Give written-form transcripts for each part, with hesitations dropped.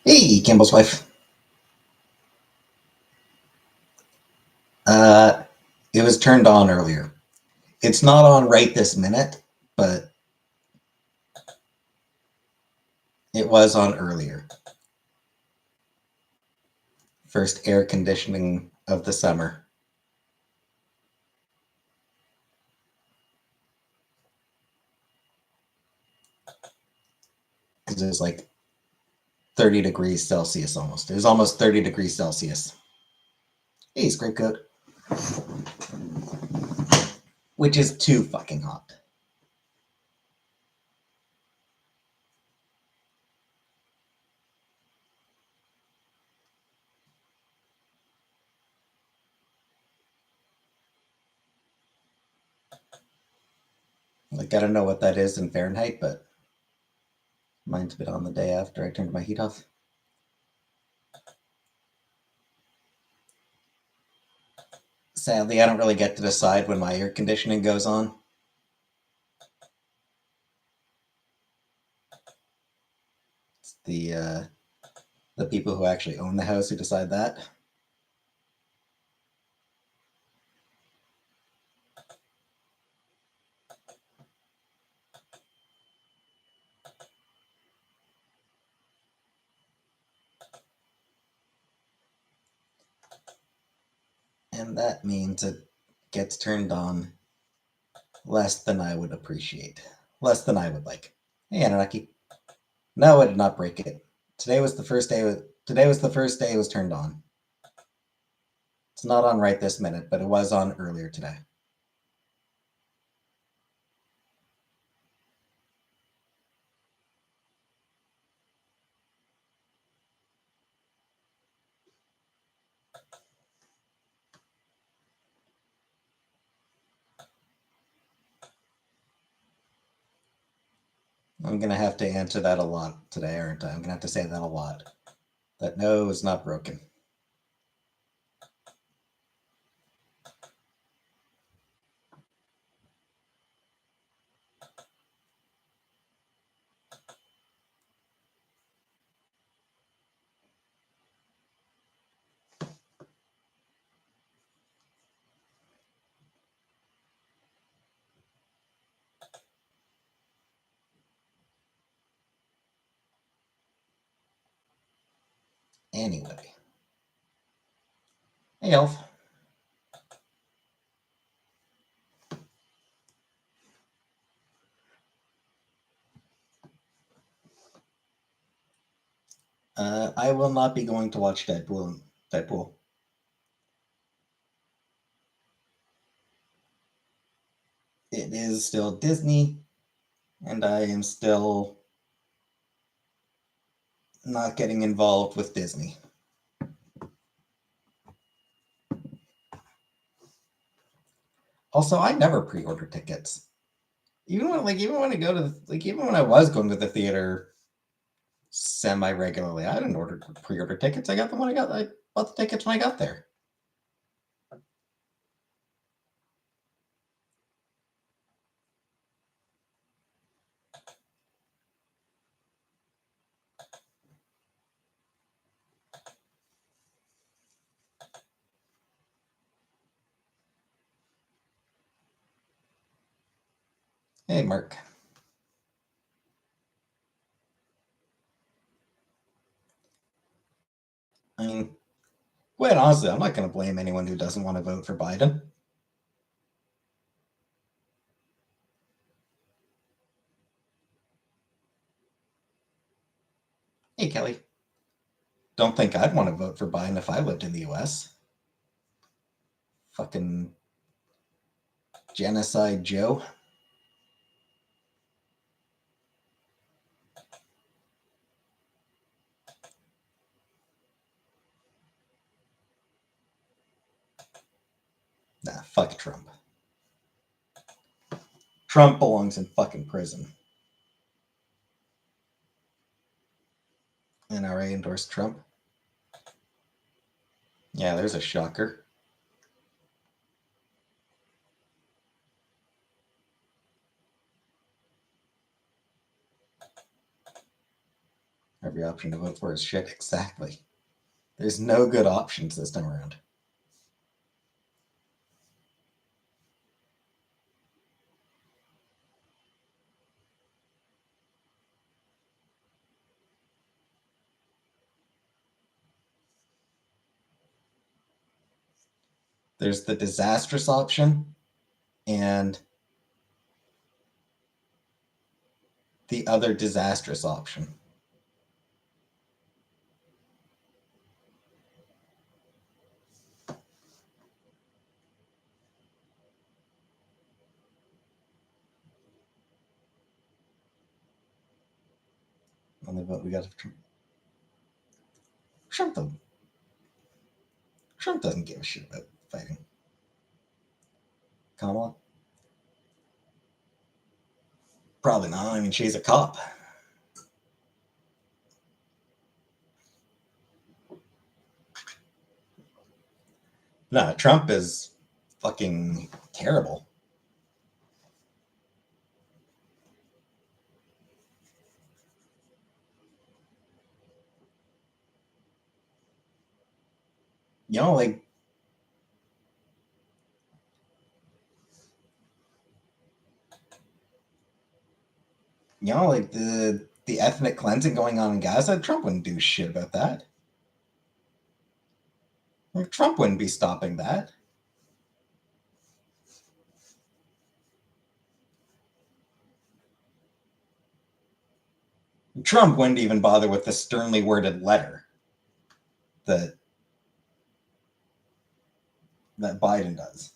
Hey, Campbell's wife. It was turned on earlier. It's not on right this minute, but it was on earlier. First air conditioning of the summer. Because it was like 30 degrees Celsius almost. It was almost 30 degrees Celsius. Hey, scrape coat. Which is too fucking hot. Like, I don't know what that is in Fahrenheit, but mine's been on the day after I turned my heat off. Sadly, I don't really get to decide when my air conditioning goes on. It's the people who actually own the house who decide that. And that means it gets turned on less than I would appreciate. Less than I would like. Hey, Anunnaki. No, I did not break it. Today was the first day it was turned on. It's not on right this minute, but it was on earlier today. I'm gonna have to answer that a lot today, aren't I? I'm gonna have to say that a lot. That no is not broken. Anyway. Hey, Elf. I will not be going to watch Deadpool. It is still Disney, and I am still not getting involved with Disney. Also, I never pre-order tickets. Even when I was going to the theater semi-regularly, I didn't pre-order tickets. I bought the tickets when I got there. Hey, Mark. I mean, quite honestly, I'm not going to blame anyone who doesn't want to vote for Biden. Hey, Kelly. Don't think I'd want to vote for Biden if I lived in the US. Fucking genocide Joe. Nah, fuck Trump. Trump belongs in fucking prison. NRA endorsed Trump. Yeah, there's a shocker. Every option to vote for is shit. Exactly. There's no good options this time around. There's the disastrous option and the other disastrous option. Only vote we got for Trump. Trump, Trump doesn't give a shit about fighting. Kamala? Probably not. I mean, she's a cop. No, Trump is fucking terrible. You know, like like the ethnic cleansing going on in Gaza. Trump wouldn't do shit about that. Like, Trump wouldn't be stopping that. Trump wouldn't even bother with the sternly worded letter that Biden does.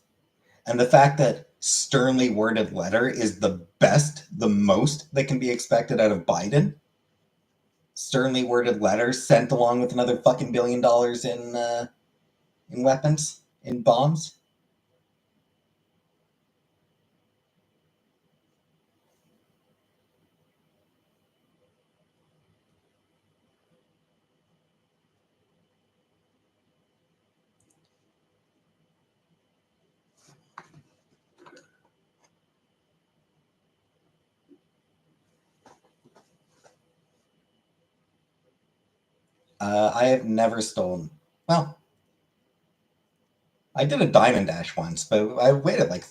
And the fact that sternly worded letter is the best, the most that can be expected out of Biden. Sternly worded letter sent along with another fucking $1 billion in weapons, in bombs. I have never stolen. Well, I did a diamond dash once, but I waited like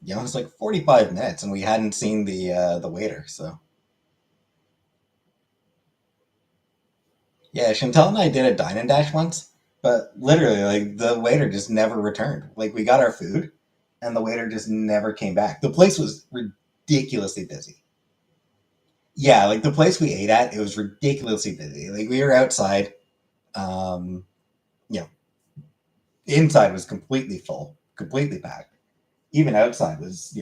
it was like 45 minutes, and we hadn't seen the waiter. So yeah, Chantel and I did a dine and dash once, but literally, like the waiter just never returned. Like we got our food, and the waiter just never came back. The place was ridiculously busy. Yeah, like the place we ate at, it was ridiculously busy. Like we were outside, um, you know, inside was completely full, completely packed. Even outside was,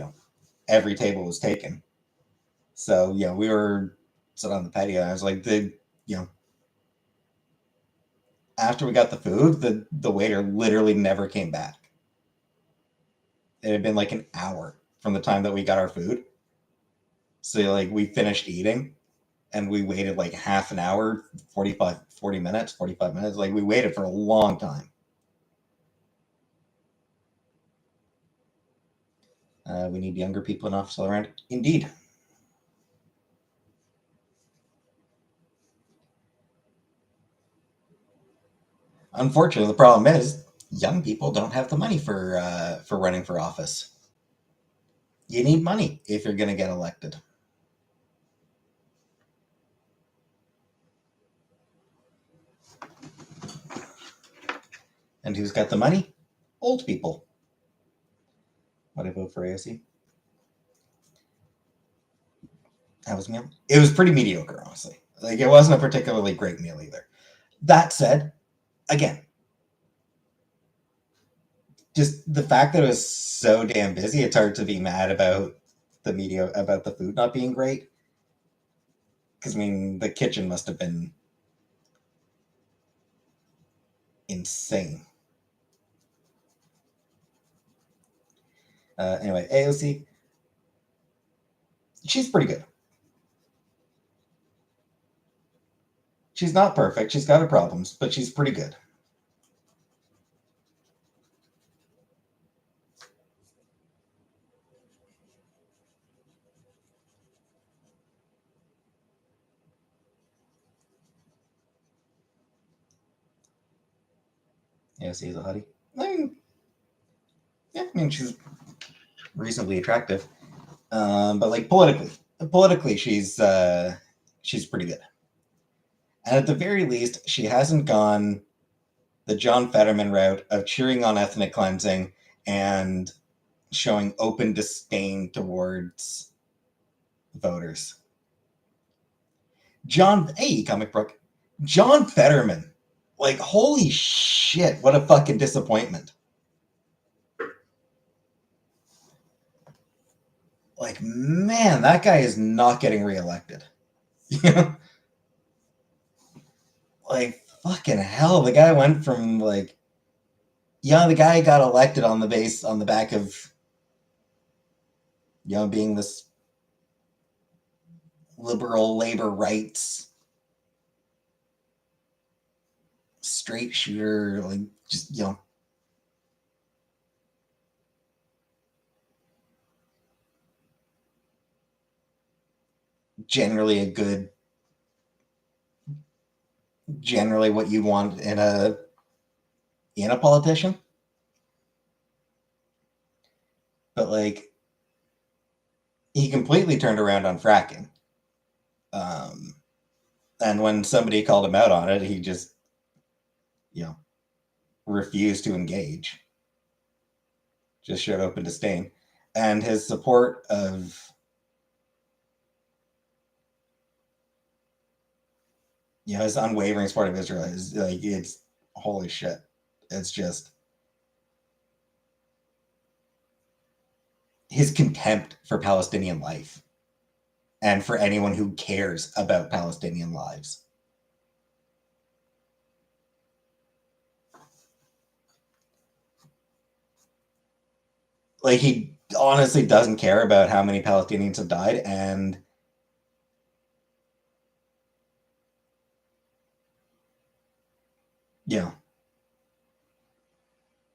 every table was taken. So we were sitting on the patio. And I was like, you know, after we got the food, the waiter literally never came back. It had been like an hour from the time that we got our food. So like we finished eating and we waited like half an hour, 40 minutes, 45 minutes. Like we waited for a long time. We need younger people enough to around. Indeed. Unfortunately, the problem is young people don't have the money for running for office. You need money if you're going to get elected. And who's got the money? Old people. Would I vote for AOC? How was the meal? It was pretty mediocre, honestly. Like, it wasn't a particularly great meal either. That said, again, just the fact that it was so damn busy, it's hard to be mad about the food not being great. Because, I mean, the kitchen must have been insane. Anyway, AOC, she's pretty good. She's not perfect. She's got her problems, but she's pretty good. AOC is a hottie. I mean, she's reasonably attractive. But like politically, she's pretty good. And at the very least, she hasn't gone the John Fetterman route of cheering on ethnic cleansing and showing open disdain towards voters. Comic book. John Fetterman. Like, holy shit, what a fucking disappointment. Like, man, that guy is not getting reelected. You know? Like, fucking hell, the guy went from, like, the guy got elected on the back of, being this liberal labor rights straight shooter, like, just, generally what you want in a politician. But like, he completely turned around on fracking. And when somebody called him out on it, he just, refused to engage. Just showed open disdain. And his support of, his unwavering support of Israel is like, it's holy shit. It's just his contempt for Palestinian life and for anyone who cares about Palestinian lives. Like, he honestly doesn't care about how many Palestinians have died, and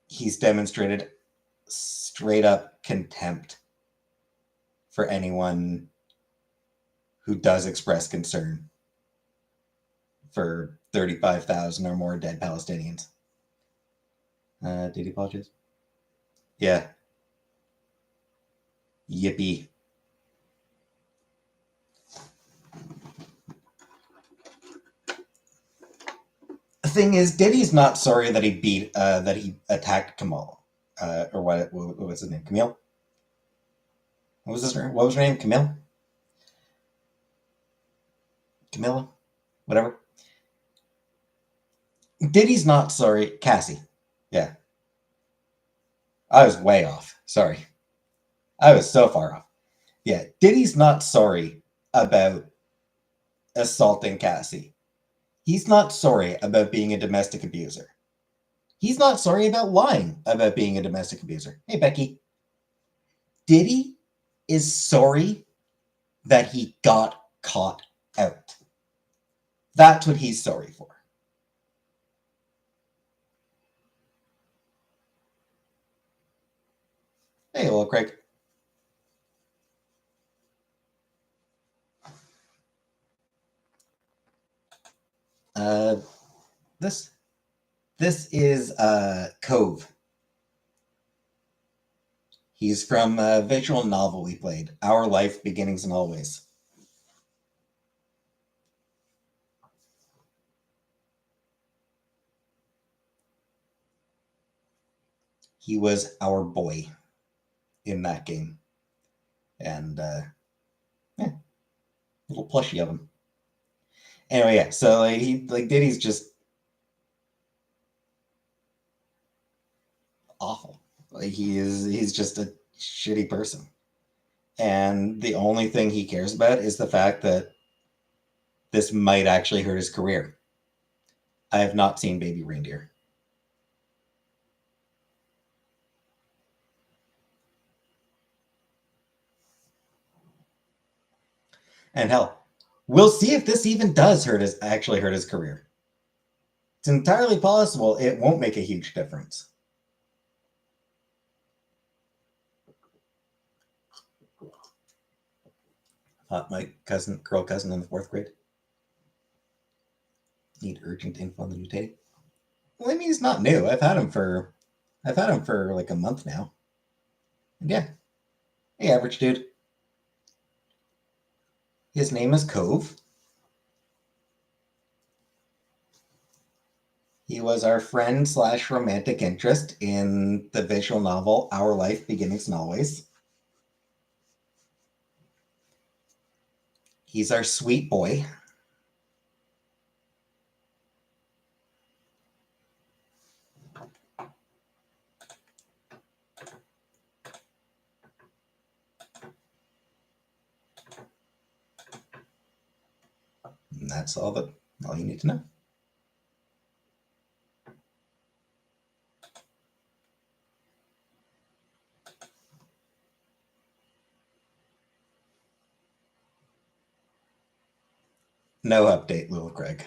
he's demonstrated straight up contempt for anyone who does express concern for 35,000 or more dead Palestinians. Did he apologize? Yeah. Yippee. The thing is, Diddy's not sorry that he attacked Kamal. Or what was his name? Camille? What was her name? Camille? Camilla? Whatever. Diddy's not sorry. Cassie. Yeah. I was way off. Sorry. I was so far off. Yeah. Diddy's not sorry about assaulting Cassie. He's not sorry about being a domestic abuser. He's not sorry about lying about being a domestic abuser. Hey, Becky. Diddy is sorry that he got caught out. That's what he's sorry for. Hey, hello, Craig. This is Cove. He's from a visual novel we played, Our Life, Beginnings and Always. He was our boy in that game. And yeah, little plushie of him. Anyway, yeah, so Diddy's just awful. He's just a shitty person. And the only thing he cares about is the fact that this might actually hurt his career. I have not seen Baby Reindeer. And hell, we'll see if this even does actually hurt his career. It's entirely possible it won't make a huge difference. My girl cousin in the 4th grade. Need urgent info on the new tape. Well, I mean, he's not new. I've had him for like a month now. And yeah, hey, average dude. His name is Cove. He was our friend / romantic interest in the visual novel Our Life, Beginnings and Always. He's our sweet boy. And that's all you need to know. No update, Little Craig.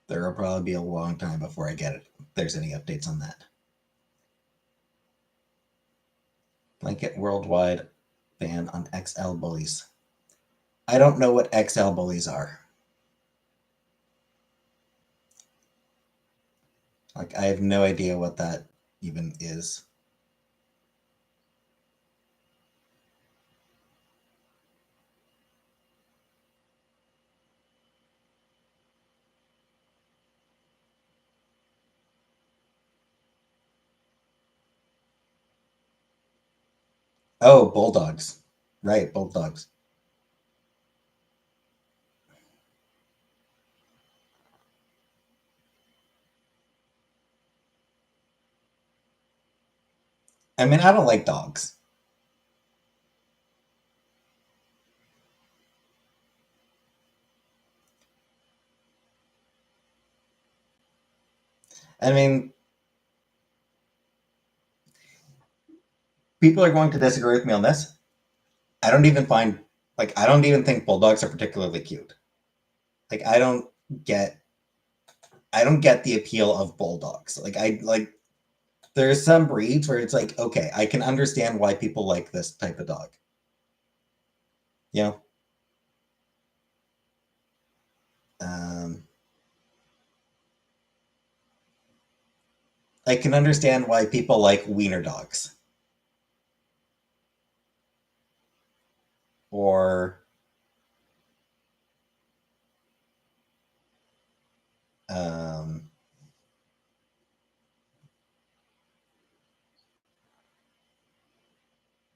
There will probably be a long time before I get it. If there's any updates on that. Blanket worldwide ban on XL bullies. I don't know what XL bullies are. Like, I have no idea what that even is. Oh, bulldogs. Right, bulldogs. I mean, I don't like dogs. I mean, people are going to disagree with me on this. I don't even think bulldogs are particularly cute. Like, get I don't get the appeal of bulldogs. There's some breeds where it's like, okay, I can understand why people like this type of dog. You know? I can understand why people like wiener dogs. Or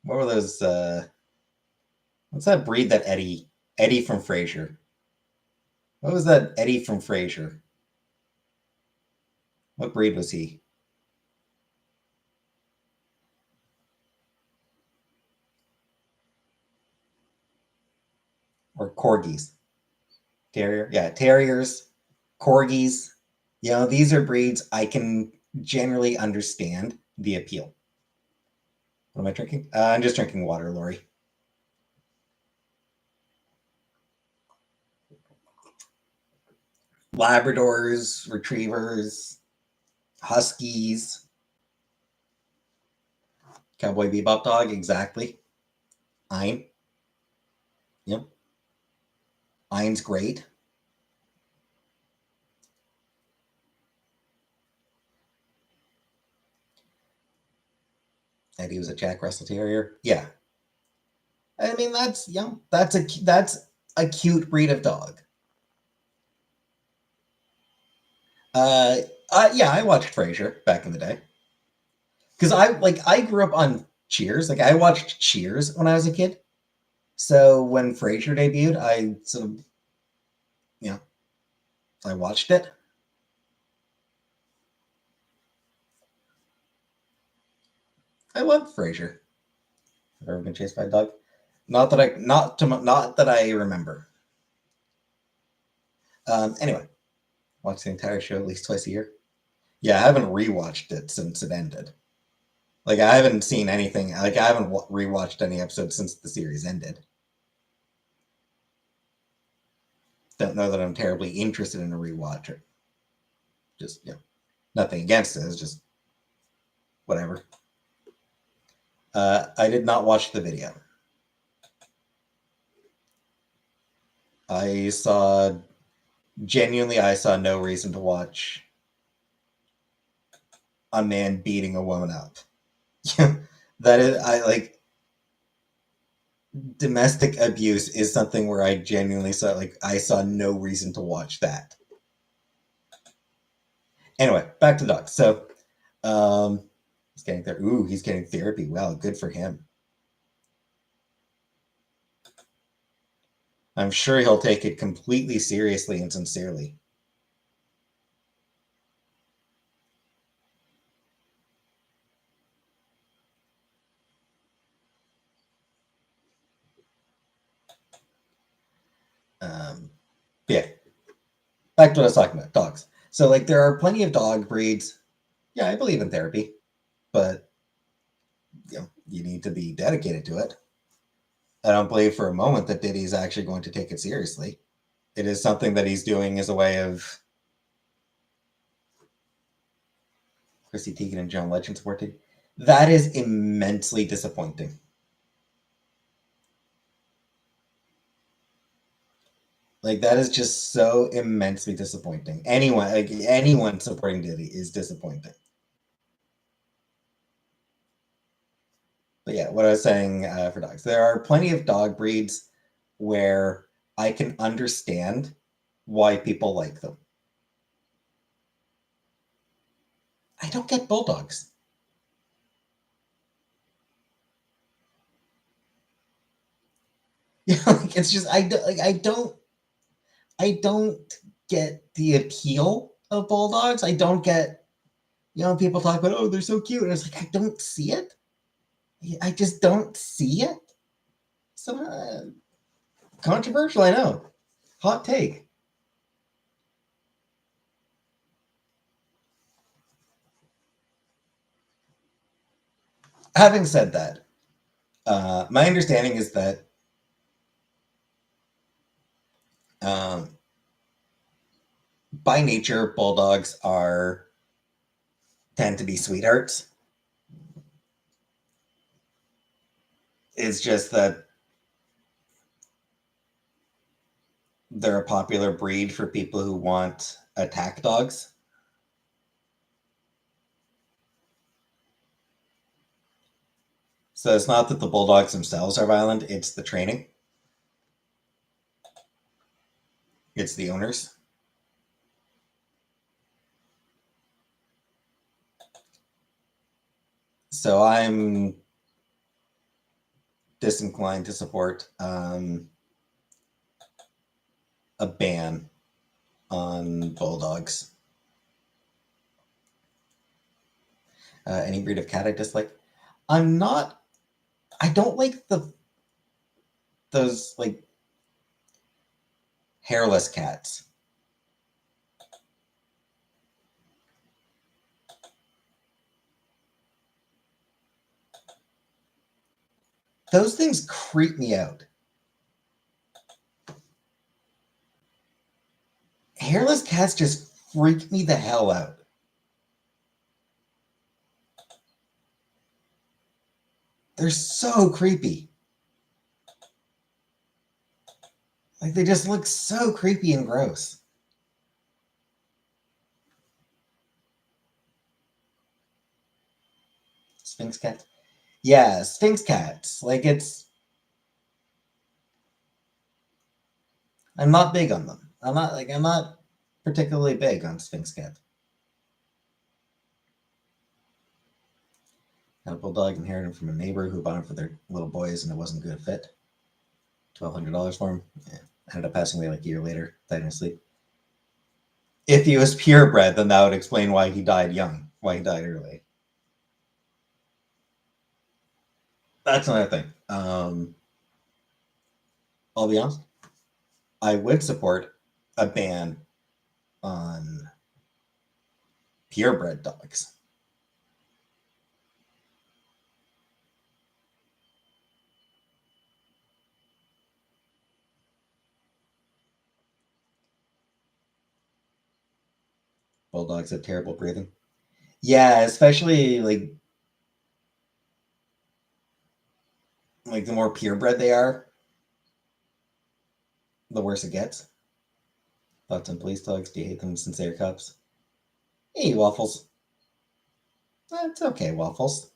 what were those what's that breed that Eddie from Frasier? What was that Eddie from Frasier? What breed was he? Or corgis? Terrier? Yeah, terriers, corgis. You know, these are breeds I can generally understand the appeal. What am I drinking? I'm just drinking water, Lori. Labradors, retrievers, huskies, Cowboy Bebop dog, exactly. Ein. Yep. Ein's great. And he was a Jack Russell Terrier. Yeah. I mean, that's a cute breed of dog. Uh, yeah, I watched Frasier back in the day because I grew up on Cheers. Like I watched Cheers when I was a kid. So when Frasier debuted, I sort of you know I watched it. I loved Frasier. Have ever been chased by a dog? Not that I remember. Anyway, watch the entire show at least twice a year. Yeah, I haven't rewatched it since it ended. Like I haven't seen anything. Like I haven't rewatched any episodes since the series ended. Don't know that I'm terribly interested in a rewatch. Or just nothing against it. It's just whatever. I did not watch the video. I saw genuinely. I saw no reason to watch a man beating a woman up. That is, I like domestic abuse is something where I genuinely saw no reason to watch that. Anyway, back to dogs. So, he's getting there. Ooh, he's getting therapy. Wow, good for him. I'm sure he'll take it completely seriously and sincerely. Um, yeah, back to what I was talking about, dogs. So, like, there are plenty of dog breeds. Yeah, I believe in therapy, but you need to be dedicated to it. I don't believe for a moment that Diddy's actually going to take it seriously. It is something that he's doing as a way of Chrissy Teigen and John Legend supported. That is immensely disappointing. Like that is just so immensely disappointing. Anyone supporting Diddy is disappointing. But yeah, what I was saying for dogs, there are plenty of dog breeds where I can understand why people like them. I don't get bulldogs. Like it's just I don't get the appeal of bulldogs. I don't get people talk about they're so cute, and it's like I don't see it. I just don't see it. So controversial, I know. Hot take. Having said that, my understanding is that um, by nature, bulldogs are tend to be sweethearts. It's just that they're a popular breed for people who want attack dogs. So it's not that the bulldogs themselves are violent; it's the training. It's the owners. So I'm disinclined to support a ban on bulldogs. Any breed of cat I dislike. I'm not. I don't like those like hairless cats. Those things creep me out. Hairless cats just freak me the hell out. They're so creepy. Like, they just look so creepy and gross. Sphinx cat. Yeah, Sphinx cats. Like, it's... I'm not big on them. I'm not particularly big on Sphinx cat. Had a bulldog inherited from a neighbor who bought him for their little boys, and it wasn't a good fit. $1,200 for him. Yeah. Ended up passing away like a year later, died in his sleep. If he was purebred, then that would explain why he died young, why he died early. That's another thing. I'll be honest. I would support a ban on purebred dogs. Bulldogs have terrible breathing. Yeah, especially like the more purebred they are, the worse it gets. Thoughts on police dogs? Do you hate them since they're cups? Hey, Waffles. It's okay, Waffles.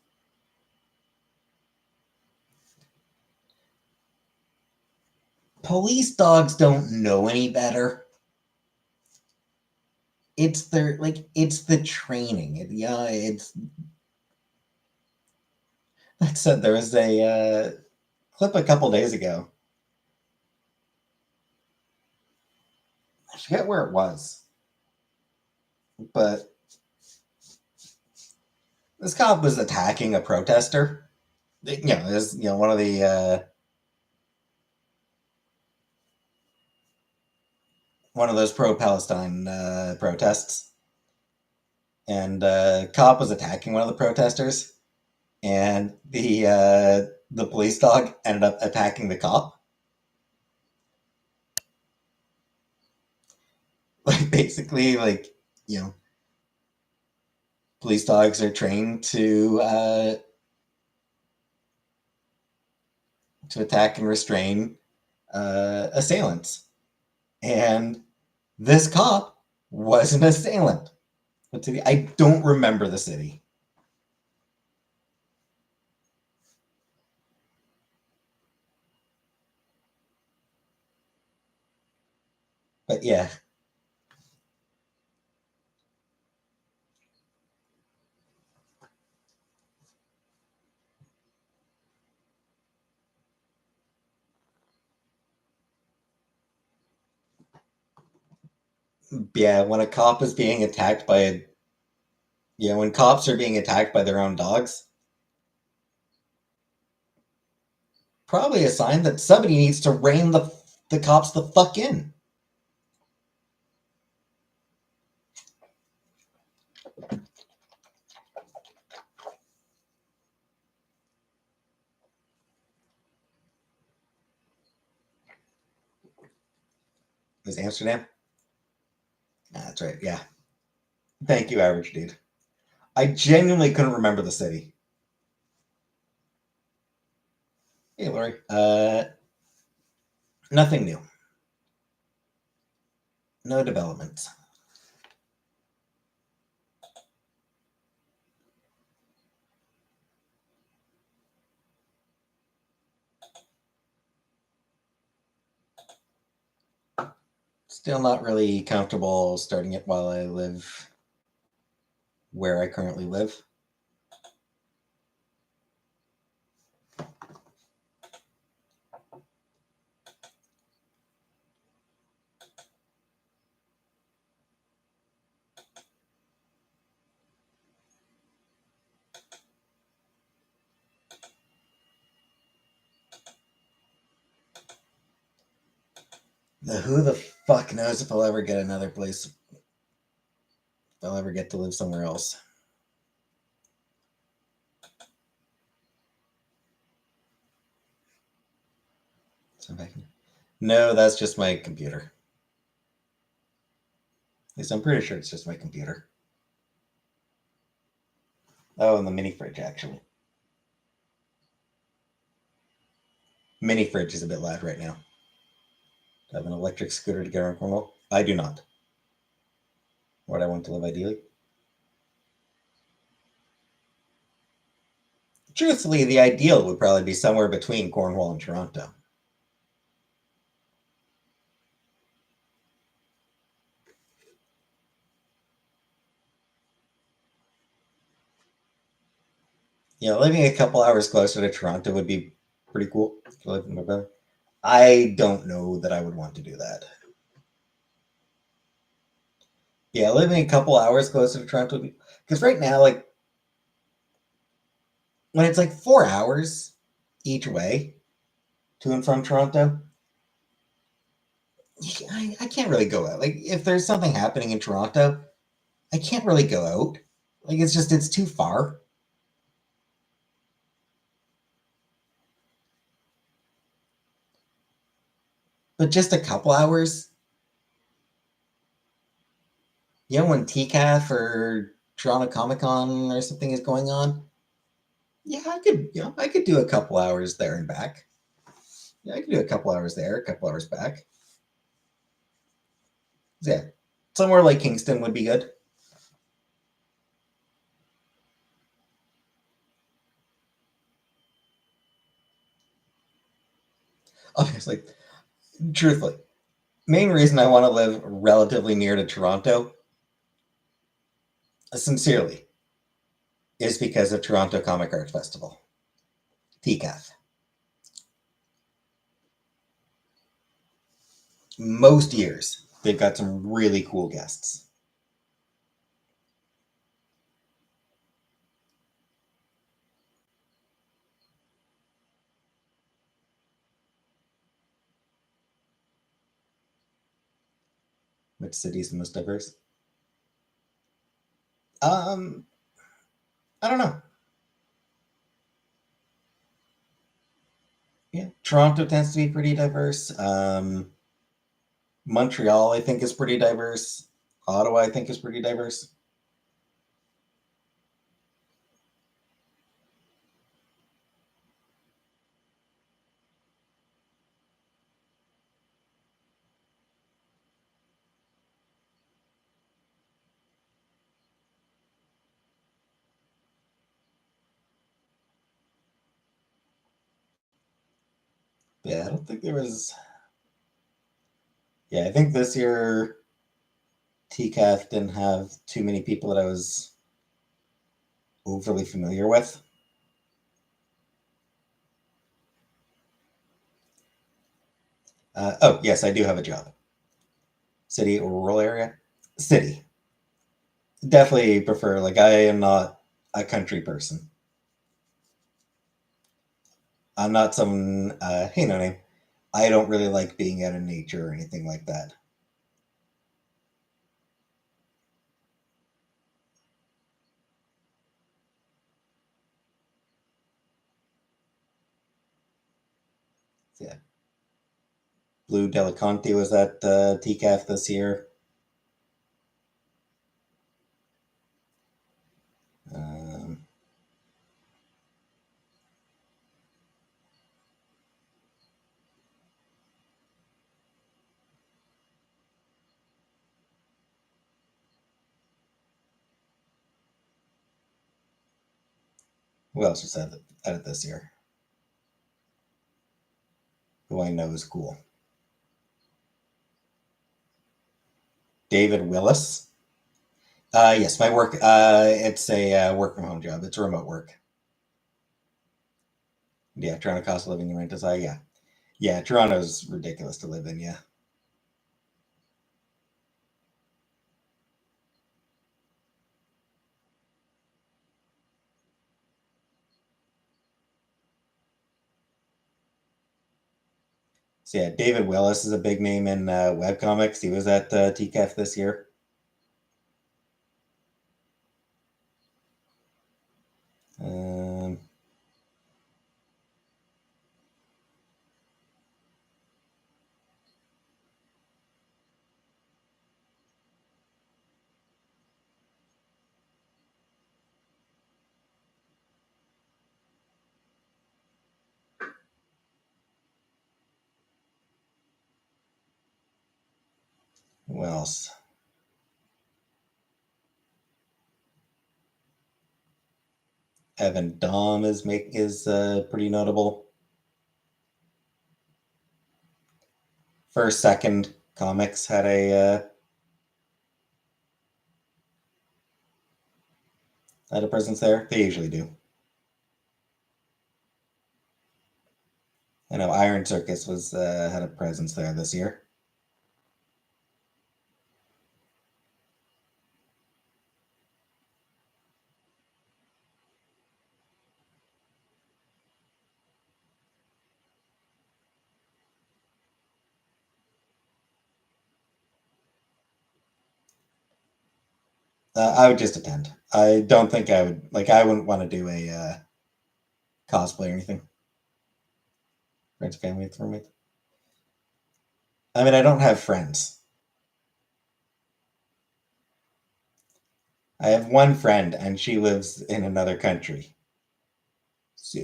Police dogs don't know any better. It's it's the training. It's that said. There was a clip a couple days ago. I forget where it was, but this cop was attacking a protester. Is one of the one of those pro-Palestine protests, and cop was attacking one of the protesters, and the police dog ended up attacking the cop. Like, basically, police dogs are trained to attack and restrain assailants, and this cop was an assailant. What city? I don't remember the city. But yeah. Yeah, when a cop is being attacked by a yeah, when cops are being attacked by their own dogs, probably a sign that somebody needs to rein the cops the fuck in. Is Amsterdam? That's right. Yeah. Thank you, average dude. I genuinely couldn't remember the city. Hey, Lori. Nothing new. No developments. Still not really comfortable starting it while I live where I currently live. Who the fuck knows if I'll ever get another place? If I'll ever get to live somewhere else. So back in... No, that's just my computer. At least I'm pretty sure it's just my computer. Oh, and the mini fridge, actually. Mini fridge is a bit loud right now. Do I have an electric scooter to get around Cornwall? I do not. Where do I want to live ideally? Truthfully, the ideal would probably be somewhere between Cornwall and Toronto. You know, living a couple hours closer to Toronto would be pretty cool to live in my brother. I don't know that I would want to do that. Yeah, living a couple hours closer to Toronto would be because right now, like when it's like 4 hours each way to and from Toronto, I can't really go out. Like if there's something happening in Toronto, I can't really go out. Like it's too far. But just a couple hours, you know, when TCAF or Toronto Comic Con or something is going on, yeah, I could do a couple hours there and back. Yeah, I could do a couple hours there, a couple hours back. Yeah, somewhere like Kingston would be good. Obviously, truthfully, main reason I want to live relatively near to Toronto, sincerely, is because of Toronto Comic Art Festival, TCAF. Most years, they've got some really cool guests. Which city is the most diverse? Um, I don't know. Yeah, Toronto tends to be pretty diverse. Montreal, I think, is pretty diverse. Ottawa, I think, is pretty diverse. Yeah, I don't think there was. Yeah, I think this year TCAF didn't have too many people that I was overly familiar with. Oh, yes, I do have a job. City or rural area? City. Definitely prefer, like, I am not a country person. I'm not someone, hey, no name. I don't really like being out in nature or anything like that. So, yeah. Blue Delaconte was at TCAF this year. Um, who else was at it this year? Who I know is cool. David Willis. Yes, my work. It's a work from home job. It's a remote work. Yeah, Toronto cost of living and rent is high. Yeah, yeah. Toronto's ridiculous to live in. Yeah, so yeah. David Willis is a big name in webcomics. He was at TCAF this year. Um, Who else? Evan Dom is pretty notable. First Second Comics had a presence there. They usually do. I know Iron Circus was had a presence there this year. I would just attend. I don't think I would like. I wouldn't want to do a cosplay or anything. Friends, family, roommate. I mean, I don't have friends. I have one friend, and she lives in another country. So,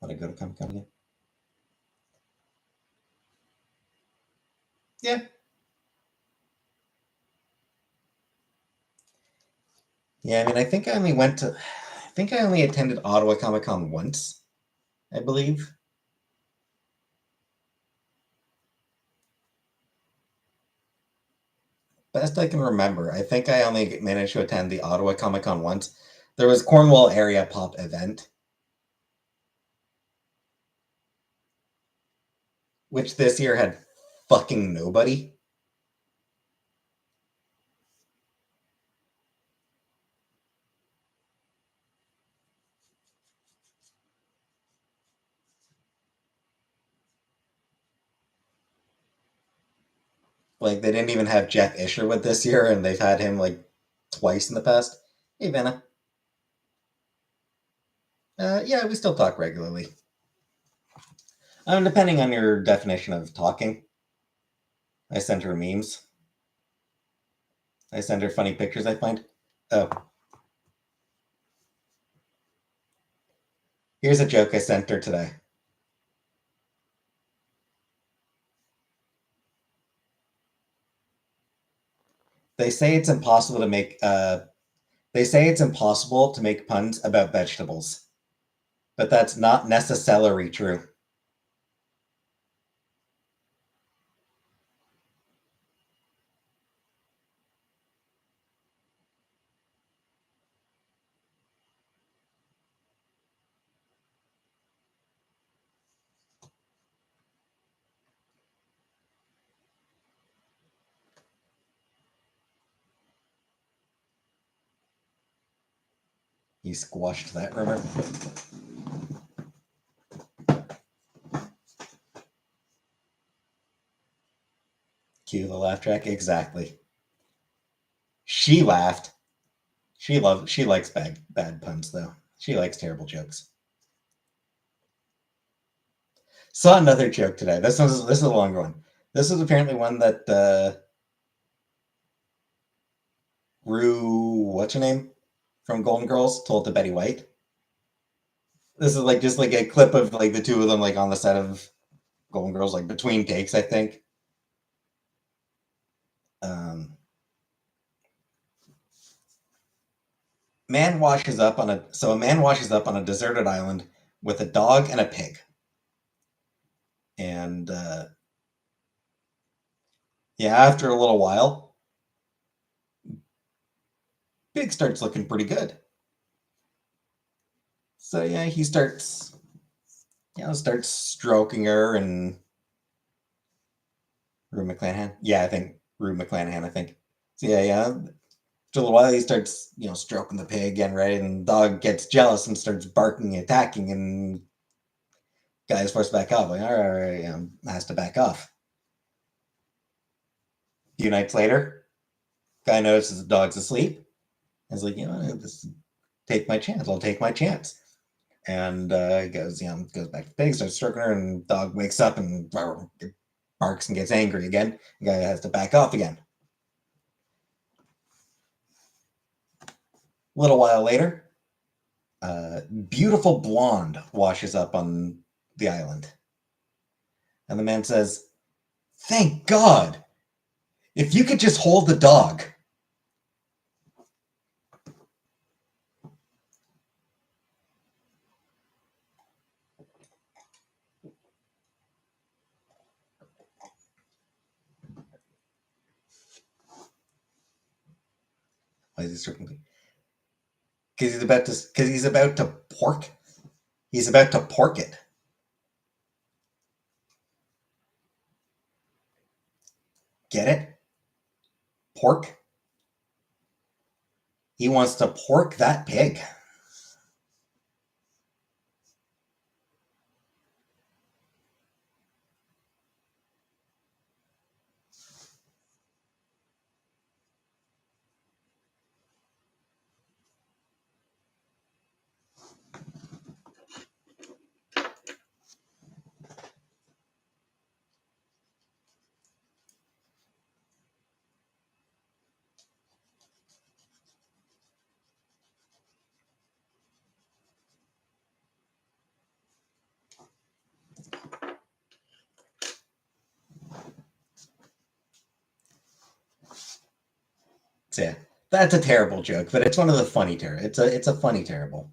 want to go to Comic Con again? Yeah. Yeah, I mean, I think I only attended Ottawa Comic Con once, I believe. Best I can remember, I think I only managed to attend the Ottawa Comic Con once. There was Cornwall Area Pop event, which this year had fucking nobody. Like they didn't even have Jeff Isherwood this year, and they've had him like twice in the past. Hey, Vanna. Yeah, we still talk regularly. Depending on your definition of talking, I send her memes. I send her funny pictures I find. Oh, here's a joke I sent her today. They say it's impossible to make. They say it's impossible to make puns about vegetables, but that's not necessarily true. You squashed that rumor. Cue the laugh track. Exactly. She laughed. She likes bad puns though. She likes terrible jokes. Saw another joke today. This is a longer one. This is apparently one that Rue, what's her name, from Golden Girls, told to Betty White. This is like just like a clip of like the two of them like on the set of Golden Girls, like between takes, I think. Um, a man washes up on a deserted island with a dog and a pig, and yeah, after a little while, pig starts looking pretty good. So yeah, he starts stroking her and Rue McClanahan. Yeah, I think Rue McClanahan. I think. So yeah. After a little while, he starts, stroking the pig again, right? And the dog gets jealous and starts barking, attacking, and guy is forced to back off. Like, all right, has to back off. A few nights later, guy notices the dog's asleep. He's like, take my chance. I'll take my chance. And goes back to the pig, starts stroking her, and dog wakes up and barks and gets angry again. The guy has to back off again. A little while later, Beautiful blonde washes up on the island. And the man says, "Thank God! If you could just hold the dog." Why is he circling? Because he's about to pork. He's about to pork it. Get it? Pork. He wants to pork that pig. So yeah, that's a terrible joke, but it's one of the funny it's a funny terrible.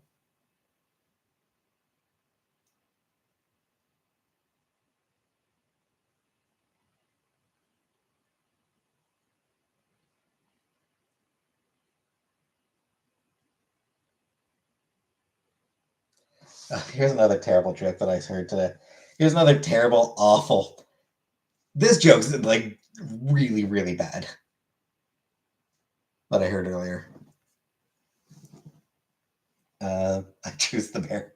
Here's another terrible joke that I heard today. Here's another terrible, awful. This joke's like really, really bad that I heard earlier. I choose the bear.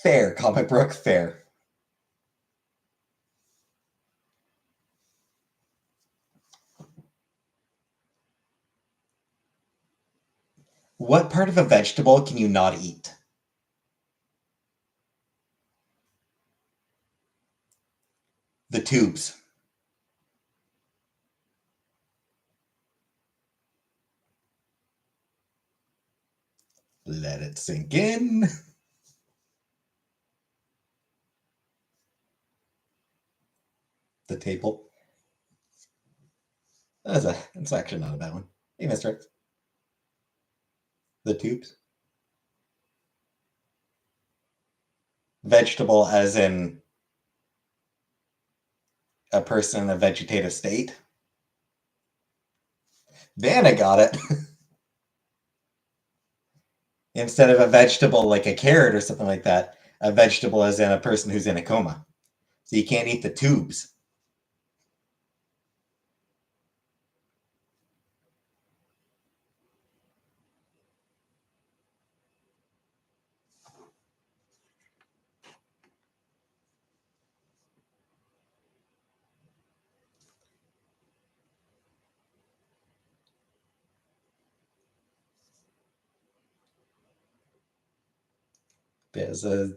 Fair, comic book fair. What part of a vegetable can you not eat? The tubes. Let it sink in. The table. It's actually not a bad one. Hey, mister. The tubes. Vegetable as in a person in a vegetative state. Vanna got it. Instead of a vegetable like a carrot or something like that, a vegetable as in a person who's in a coma. So you can't eat the tubes. There's a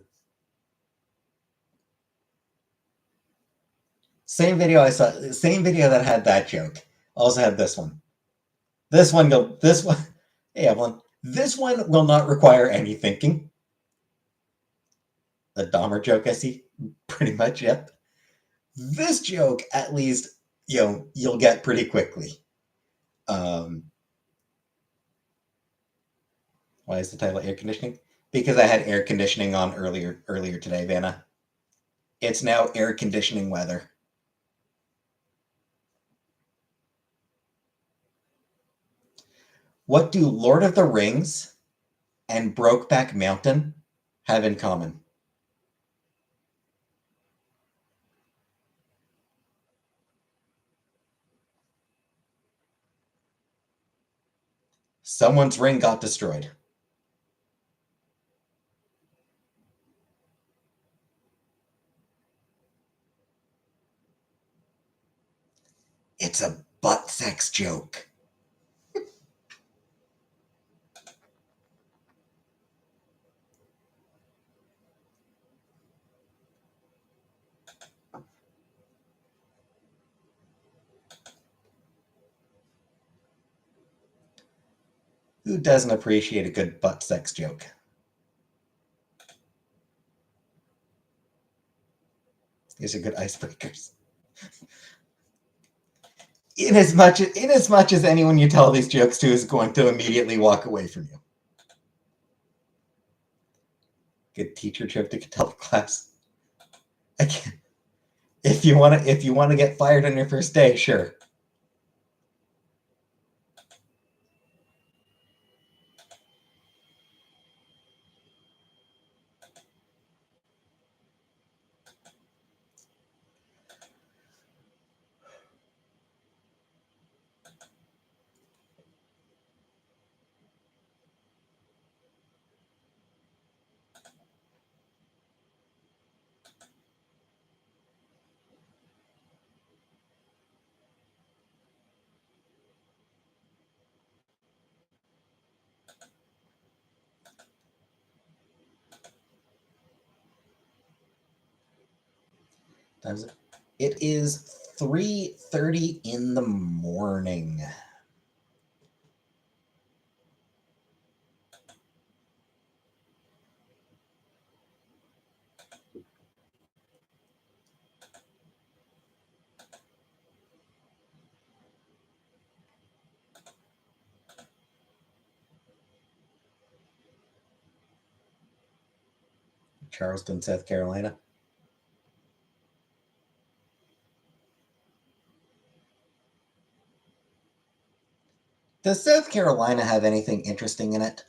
same video I saw. Same video that had that joke also had this one. This one go. This one. Hey Evelyn. This one will not require any thinking. The Dahmer joke, I see. Pretty much, yep. This joke, at least, you'll get pretty quickly. Why is the title air conditioning? Because I had air conditioning on earlier today, Vanna. It's now air conditioning weather. What do Lord of the Rings and Brokeback Mountain have in common? Someone's ring got destroyed. It's a butt sex joke. Who doesn't appreciate a good butt sex joke? These are good icebreakers. In as much as anyone you tell these jokes to is going to immediately walk away from you. Good teacher joke to tell the class. I can't. If you want to get fired on your first day, sure. It is 3:30 in the morning. Charleston, South Carolina. Does South Carolina have anything interesting in it?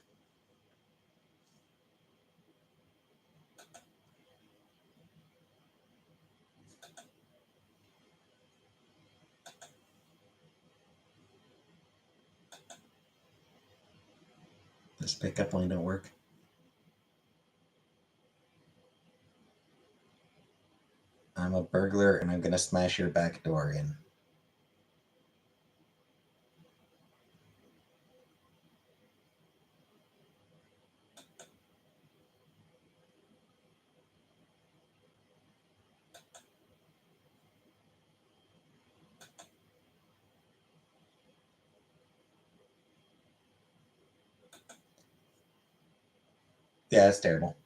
This pickup line don't work. I'm a burglar and I'm gonna smash your back door in. Yeah, it's terrible.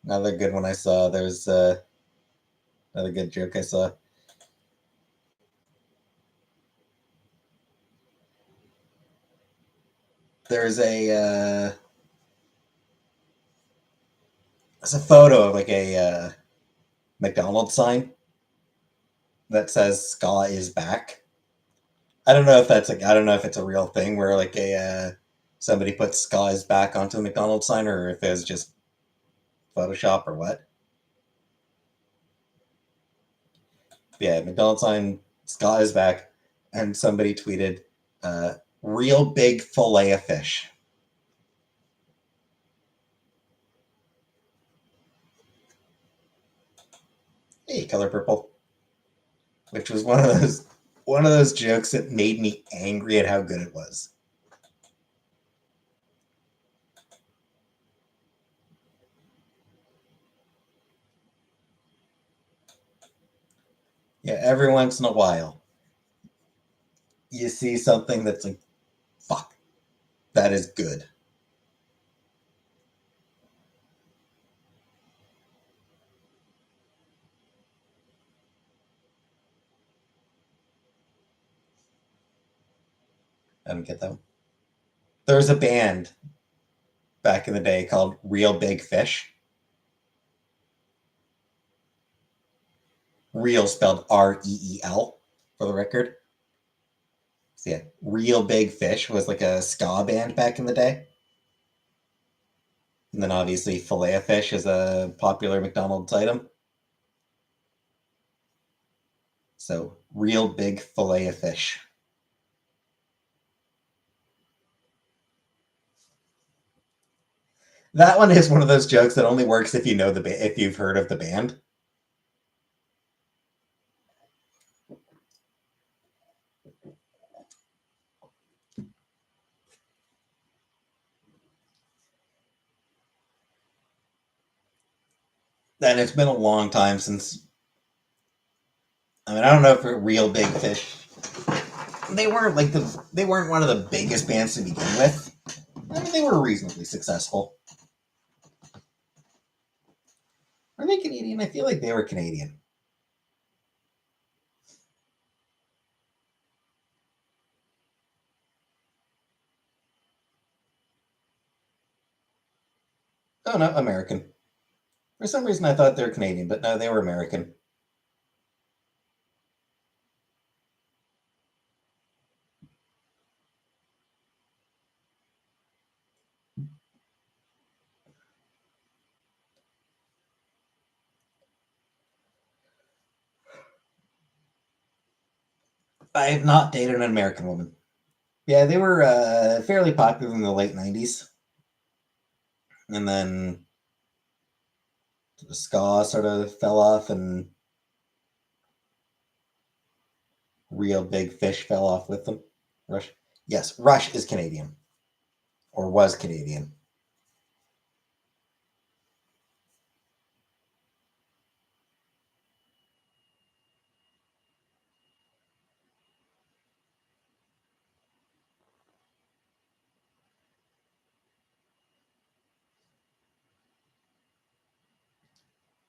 Another good one I saw. There's another good joke I saw. There's a photo of like a McDonald's sign that says "Ska is back." I don't know if I don't know if it's a real thing where like a somebody puts "Ska is back" onto a McDonald's sign, or if it's just Photoshop or what. Yeah, McDonald's sign "Ska is back," and somebody tweeted, "Real big fillet of fish." Hey, color purple, which was one of those jokes that made me angry at how good it was. Yeah, every once in a while, you see something that's like, fuck, that is good. I don't get that one. There was a band back in the day called Real Big Fish. Real spelled REEL for the record. So yeah, Real Big Fish was like a ska band back in the day. And then obviously Filet of Fish is a popular McDonald's item. So Real Big Filet of Fish. That one is one of those jokes that only works if you know if you've heard of the band. And it's been a long time since. I mean, I don't know if they're real big fish. They weren't they weren't one of the biggest bands to begin with. I mean, they were reasonably successful. Are they Canadian? I feel like they were Canadian. Oh no, American. For some reason, I thought they were Canadian, but no, they were American. I have not dated an American woman. Yeah, they were fairly popular in the late '90s, and then the ska sort of fell off, and Real Big Fish fell off with them. Rush, yes, Rush is Canadian or was Canadian.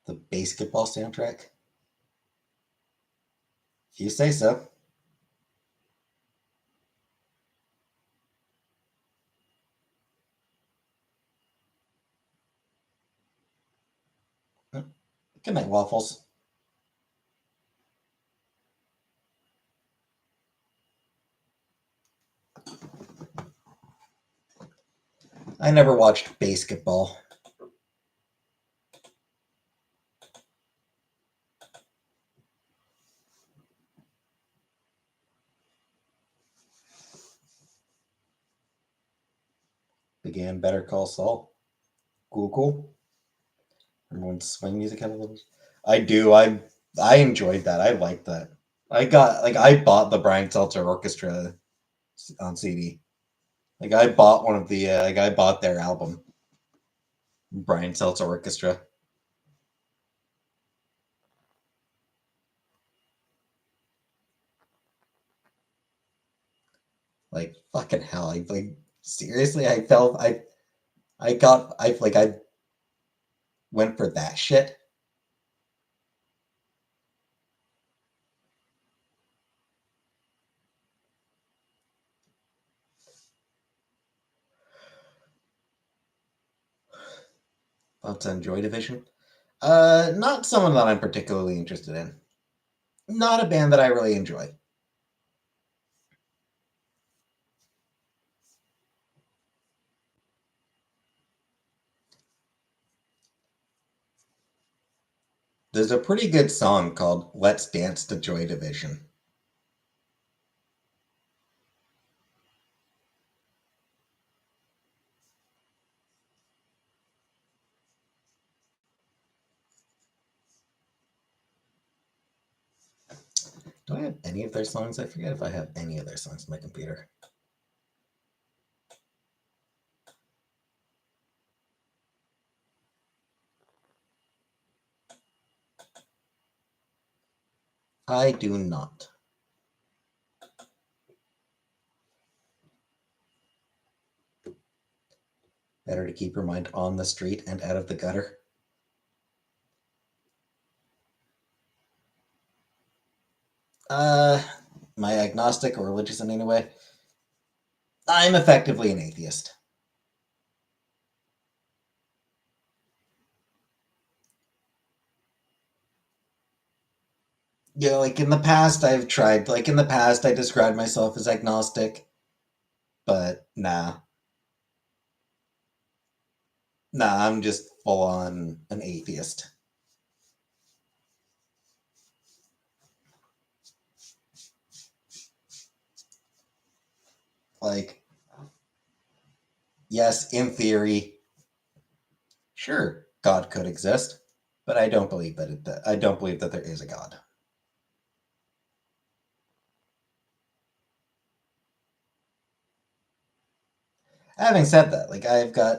The basketball soundtrack. If you say so. Good night, Waffles. I never watched basketball. Began Better Call Saul. Google. Remember when swing music had a little? I do. I enjoyed that. I liked that. I bought the Brian Seltzer Orchestra on CD. Like I bought one of the I bought their album, Brian Seltzer Orchestra. Like fucking hell. I like seriously. I went for that shit. About to enjoy Division. Not someone that I'm particularly interested in. Not a band that I really enjoy. There's a pretty good song called "Let's Dance to Joy Division." Do I have any of their songs? I forget if I have any of their songs on my computer. I do not. Better to keep your mind on the street and out of the gutter. Uh, am I agnostic or religious in any way? I'm effectively an atheist. Like in the past, I've tried. Like in the past, I described myself as agnostic, but nah, I'm just full on an atheist. Like, yes, in theory, sure, God could exist, but I don't believe I don't believe that there is a God. Having said that, like I've got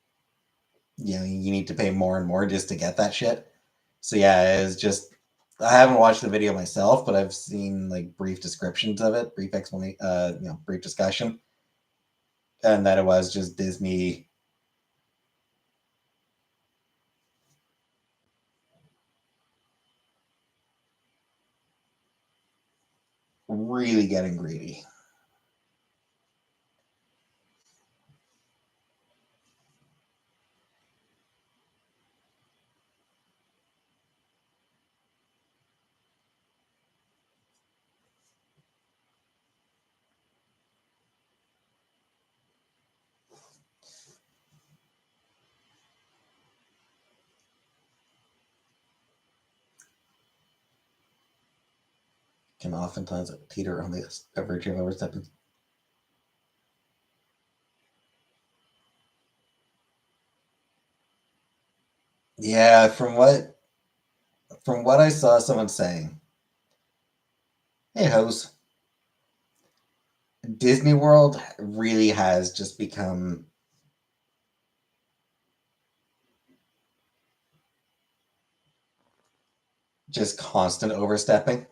you need to pay more and more just to get that shit. So yeah, it's just I haven't watched the video myself, but I've seen like brief descriptions of it, brief explanation, brief discussion, and that it was just Disney really getting greedy. Can oftentimes teeter on the verge of overstepping. Yeah, from what I saw someone saying, hey host, Disney World really has just become just constant overstepping.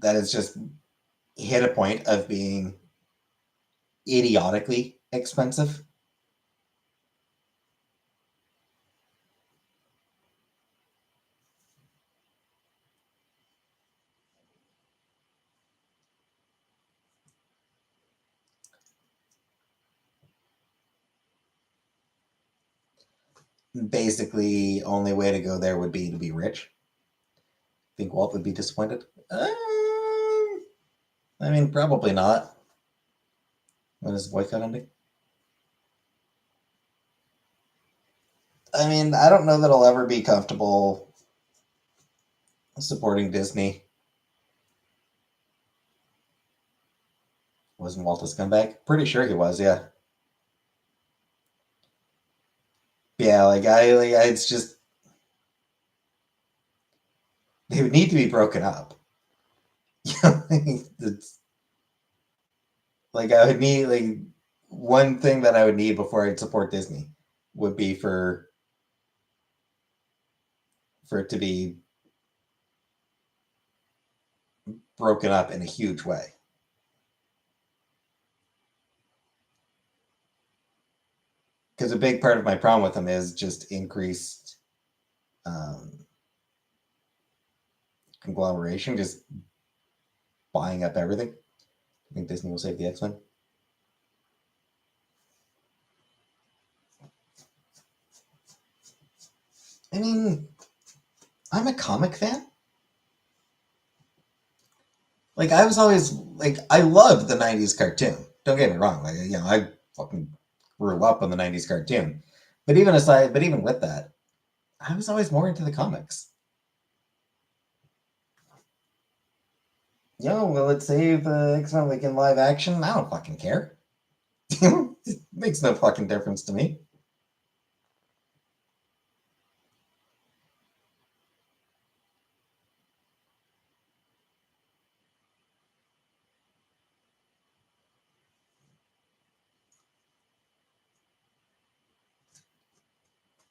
That is just hit a point of being idiotically expensive. Basically, only way to go there would be to be rich. Think Walt would be disappointed? I mean, probably not. When is boycott ending? I mean, I don't know that I'll ever be comfortable supporting Disney. Wasn't Walt a scumbag? Pretty sure he was, yeah. Yeah, it's just they would need to be broken up. It's like I would need like one thing that I would need before I'd support Disney would be for it to be broken up in a huge way. Because a big part of my problem with them is just increased um, conglomeration, just buying up everything. I think Disney will save the X Men. I mean, I'm a comic fan. Like I was always like I loved the '90s cartoon. Don't get me wrong. Like I fucking grew up on the '90s cartoon. But even with that, I was always more into the comics. Will it save X Men like in live action? I don't fucking care. It makes no fucking difference to me.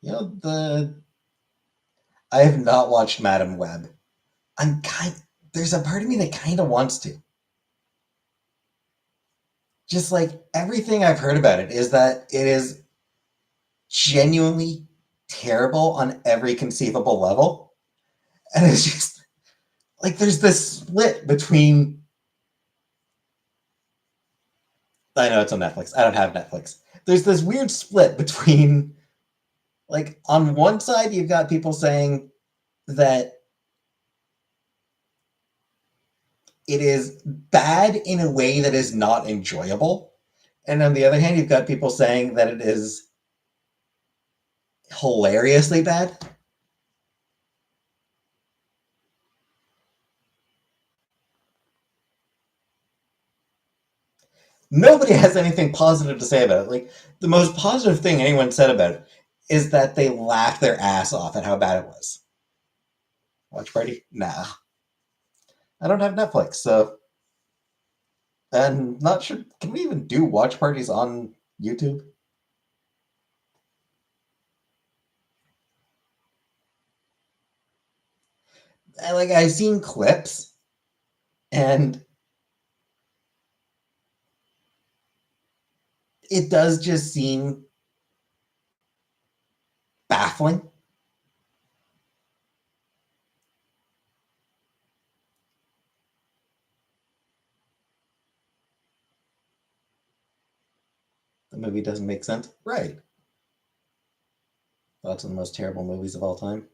The I have not watched Madam Web. I'm kind. There's a part of me that kind of wants to. Just like everything I've heard about it is that it is genuinely terrible on every conceivable level, and it's just like there's this split between. I know it's on Netflix. I don't have Netflix. There's this weird split between, like, on one side you've got people saying that it is bad in a way that is not enjoyable. And on the other hand, you've got people saying that it is hilariously bad. Nobody has anything positive to say about it. Like, the most positive thing anyone said about it is that they laughed their ass off at how bad it was. Watch party? Nah. I don't have Netflix, so. And not sure. Can we even do watch parties on YouTube? like I've seen clips, and it does just seem baffling. The movie doesn't make sense. Right. Thoughts on the most terrible movies of all time?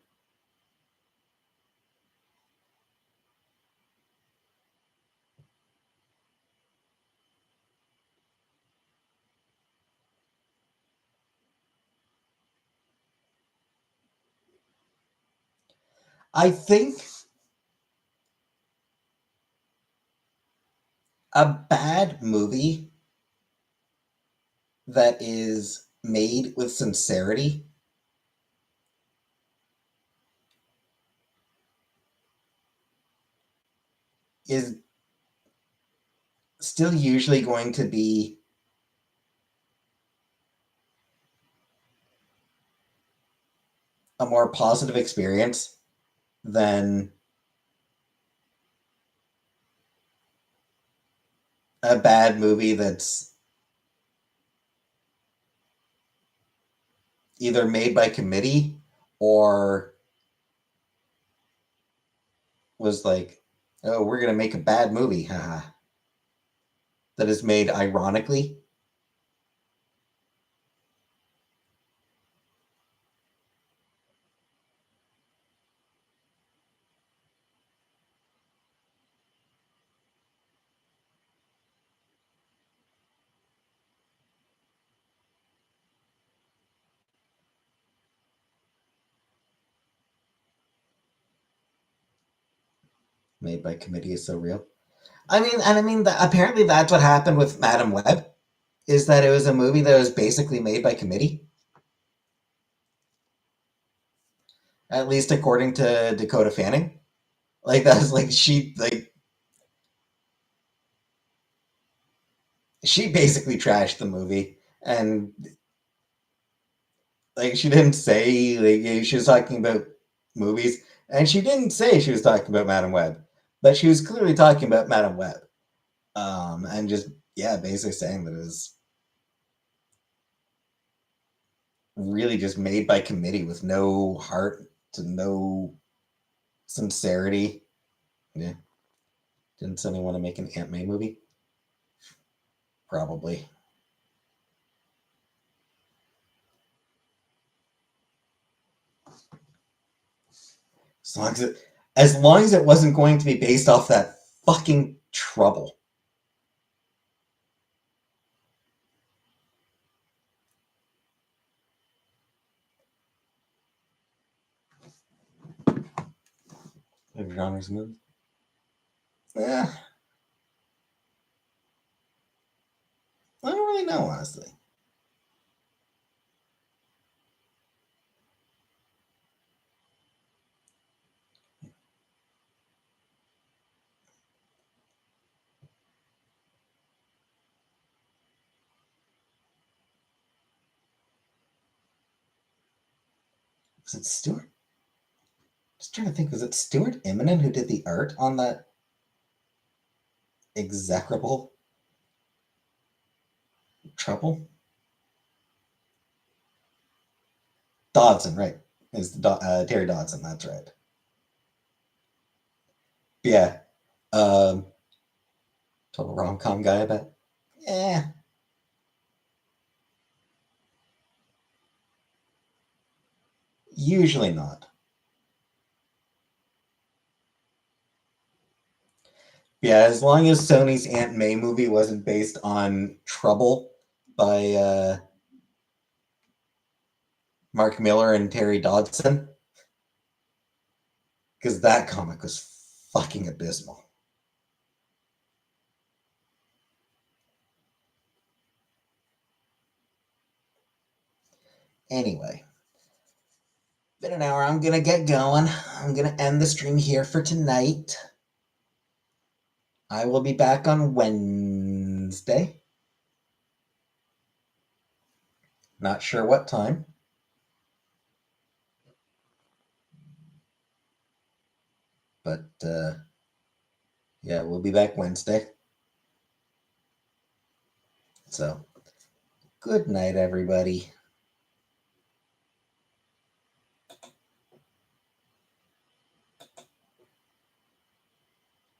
I think a bad movie that is made with sincerity is still usually going to be a more positive experience than a bad movie that's either made by committee or was like, oh, we're going to make a bad movie, haha, that is made ironically. Made by committee is so real. Apparently that's what happened with Madam Web, is that it was a movie that was basically made by committee, at least according to Dakota Fanning. Like that was like she basically trashed the movie, and like she didn't say like she was talking about movies, and she didn't say she was talking about Madam Web, but she was clearly talking about Madam Web, and just yeah, basically saying that it was really just made by committee with no heart to no sincerity. Yeah, didn't somebody want to make an Aunt May movie? Probably. As long as it wasn't going to be based off that fucking trouble. Favorite genres of movies? Yeah, I don't really know, honestly. Was it Stuart? Just trying to think. Was it Stuart Immonen who did the art on that execrable trouble? Dodson, right? Is Terry Dodson? That's right. Yeah. Um, Total rom com guy. I bet. Yeah. Usually not. Yeah, as long as Sony's Aunt May movie wasn't based on Trouble by Mark Miller and Terry Dodson, because that comic was fucking abysmal. Anyway, been an hour. I'm gonna get going. I'm gonna end the stream here for tonight. I will be back on Wednesday. Not sure what time. But yeah, we'll be back Wednesday. So good night, everybody.